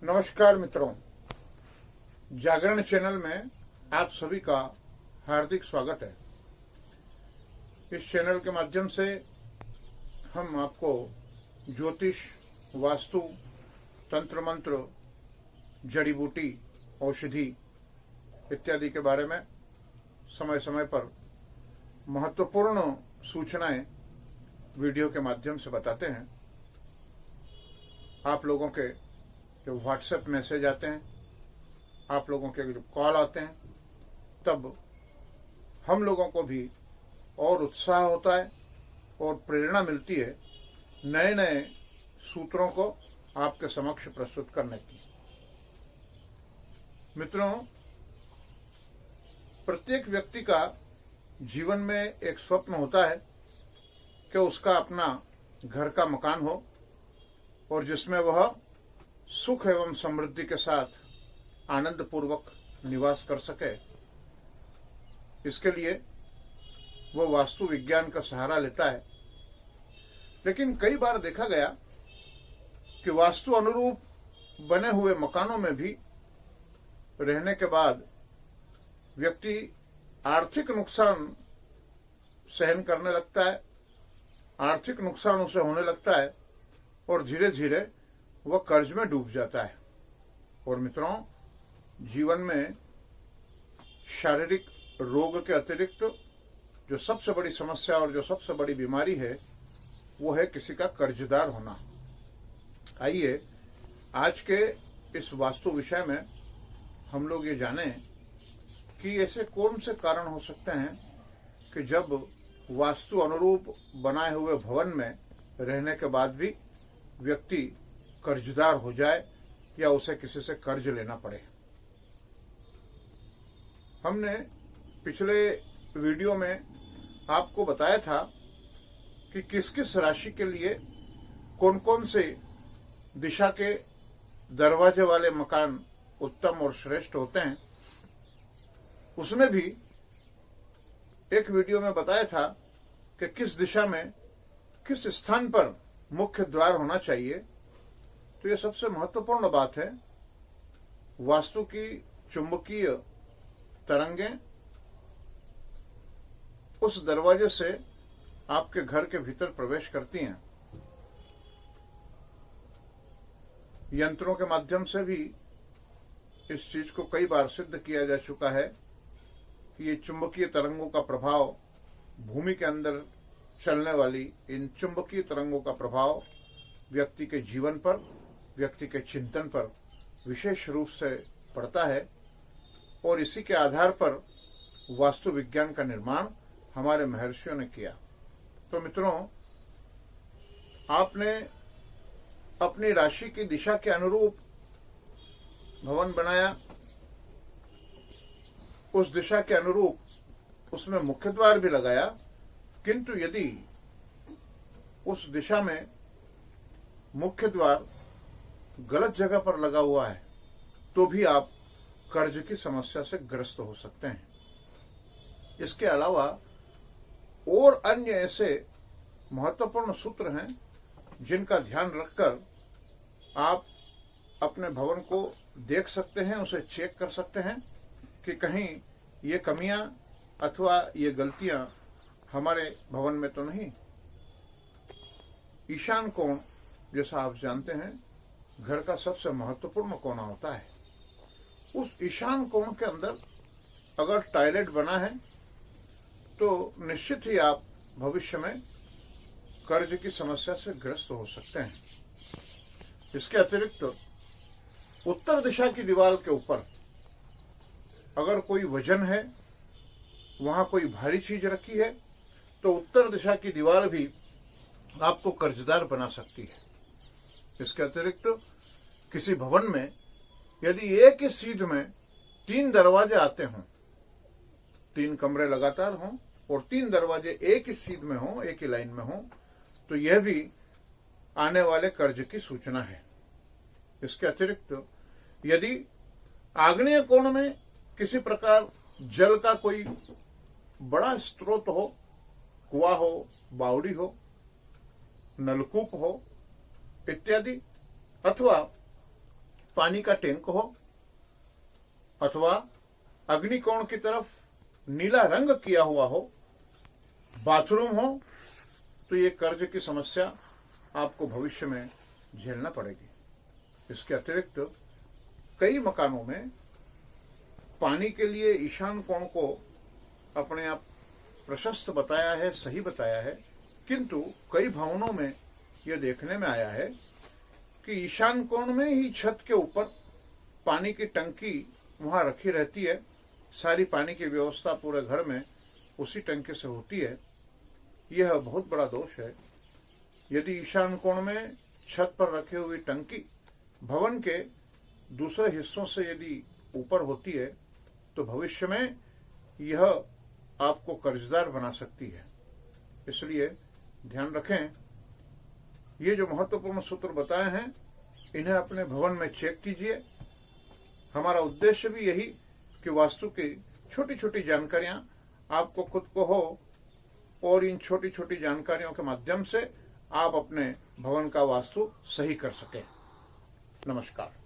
नमस्कार मित्रों, जागरण चैनल में आप सभी का हार्दिक स्वागत है। इस चैनल के माध्यम से हम आपको ज्योतिष, वास्तु, तंत्र मंत्र, जड़ी बूटी, औषधि इत्यादि के बारे में समय समय पर महत्वपूर्ण सूचनाएं वीडियो के माध्यम से बताते हैं। आप लोगों के जो व्हाट्सएप मैसेज आते हैं, आप लोगों के जो कॉल आते हैं, तब हम लोगों को भी और उत्साह होता है और प्रेरणा मिलती है नए नए सूत्रों को आपके समक्ष प्रस्तुत करने की। मित्रों, प्रत्येक व्यक्ति का जीवन में एक स्वप्न होता है कि उसका अपना घर का मकान हो और जिसमें वह सुख एवं समृद्धि के साथ आनंद पूर्वक निवास कर सके। इसके लिए वह वास्तु विज्ञान का सहारा लेता है। लेकिन कई बार देखा गया कि वास्तु अनुरूप बने हुए मकानों में भी रहने के बाद व्यक्ति आर्थिक नुकसान सहन करने लगता है, आर्थिक नुकसान उसे होने लगता है और धीरे धीरे वह कर्ज में डूब जाता है। और मित्रों, जीवन में शारीरिक रोग के अतिरिक्त जो सबसे बड़ी समस्या और जो सबसे बड़ी बीमारी है वो है किसी का कर्जदार होना। आइए आज के इस वास्तु विषय में हम लोग ये जानें कि ऐसे कौन से कारण हो सकते हैं कि जब वास्तु अनुरूप बनाए हुए भवन में रहने के बाद भी व्यक्ति कर्जदार हो जाए या उसे किसी से कर्ज लेना पड़े। हमने पिछले वीडियो में आपको बताया था कि किस किस राशि के लिए कौन कौन से दिशा के दरवाजे वाले मकान उत्तम और श्रेष्ठ होते हैं। उसमें भी एक वीडियो में बताया था कि किस दिशा में किस स्थान पर मुख्य द्वार होना चाहिए। तो यह सबसे महत्वपूर्ण बात है। वास्तु की चुंबकीय तरंगें उस दरवाजे से आपके घर के भीतर प्रवेश करती हैं। यंत्रों के माध्यम से भी इस चीज को कई बार सिद्ध किया जा चुका है कि ये चुंबकीय तरंगों का प्रभाव, भूमि के अंदर चलने वाली इन चुंबकीय तरंगों का प्रभाव व्यक्ति के जीवन पर, व्यक्ति के चिंतन पर विशेष रूप से पड़ता है। और इसी के आधार पर वास्तु विज्ञान का निर्माण हमारे महर्षियों ने किया। तो मित्रों, आपने अपनी राशि की दिशा के अनुरूप भवन बनाया, उस दिशा के अनुरूप उसमें मुख्य द्वार भी लगाया, किंतु यदि उस दिशा में मुख्य द्वार गलत जगह पर लगा हुआ है तो भी आप कर्ज की समस्या से ग्रस्त हो सकते हैं। इसके अलावा और अन्य ऐसे महत्वपूर्ण सूत्र हैं जिनका ध्यान रखकर आप अपने भवन को देख सकते हैं, उसे चेक कर सकते हैं कि कहीं ये कमियां अथवा ये गलतियां हमारे भवन में तो नहीं। ईशान कोण, जैसा आप जानते हैं, घर का सबसे महत्वपूर्ण कोना होता है। उस ईशान कोण के अंदर अगर टॉयलेट बना है तो निश्चित ही आप भविष्य में कर्ज की समस्या से ग्रस्त हो सकते हैं। इसके अतिरिक्त उत्तर दिशा की दीवार के ऊपर अगर कोई वजन है, वहां कोई भारी चीज रखी है, तो उत्तर दिशा की दीवार भी आपको कर्जदार बना सकती है। इसके अतिरिक्त किसी भवन में यदि एक ही सीध में 3 दरवाजे आते हों, 3 कमरे लगातार हों और 3 दरवाजे एक ही सीध में हों, एक ही लाइन में हों, तो यह भी आने वाले कर्ज की सूचना है। इसके अतिरिक्त यदि आग्नेय कोण में किसी प्रकार जल का कोई बड़ा स्रोत हो, कुआं हो, बावड़ी हो, नलकूप हो इत्यादि, अथवा पानी का टैंक हो अथवा अग्निकोण की तरफ नीला रंग किया हुआ हो, बाथरूम हो, तो ये कर्ज की समस्या आपको भविष्य में झेलना पड़ेगी। इसके अतिरिक्त कई मकानों में पानी के लिए ईशान कोण को अपने आप प्रशस्त बताया है, सही बताया है, किंतु कई भवनों में यह देखने में आया है कि ईशान कोण में ही छत के ऊपर पानी की टंकी वहां रखी रहती है। सारी पानी की व्यवस्था पूरे घर में उसी टंकी से होती है। यह बहुत बड़ा दोष है। यदि ईशान कोण में छत पर रखी हुई टंकी भवन के दूसरे हिस्सों से यदि ऊपर होती है तो भविष्य में यह आपको कर्जदार बना सकती है। इसलिए ध्यान रखें, ये जो महत्वपूर्ण सूत्र बताए हैं इन्हें अपने भवन में चेक कीजिए। हमारा उद्देश्य भी यही कि वास्तु की छोटी छोटी जानकारियां आपको खुद को हो और इन छोटी छोटी जानकारियों के माध्यम से आप अपने भवन का वास्तु सही कर सकें। नमस्कार।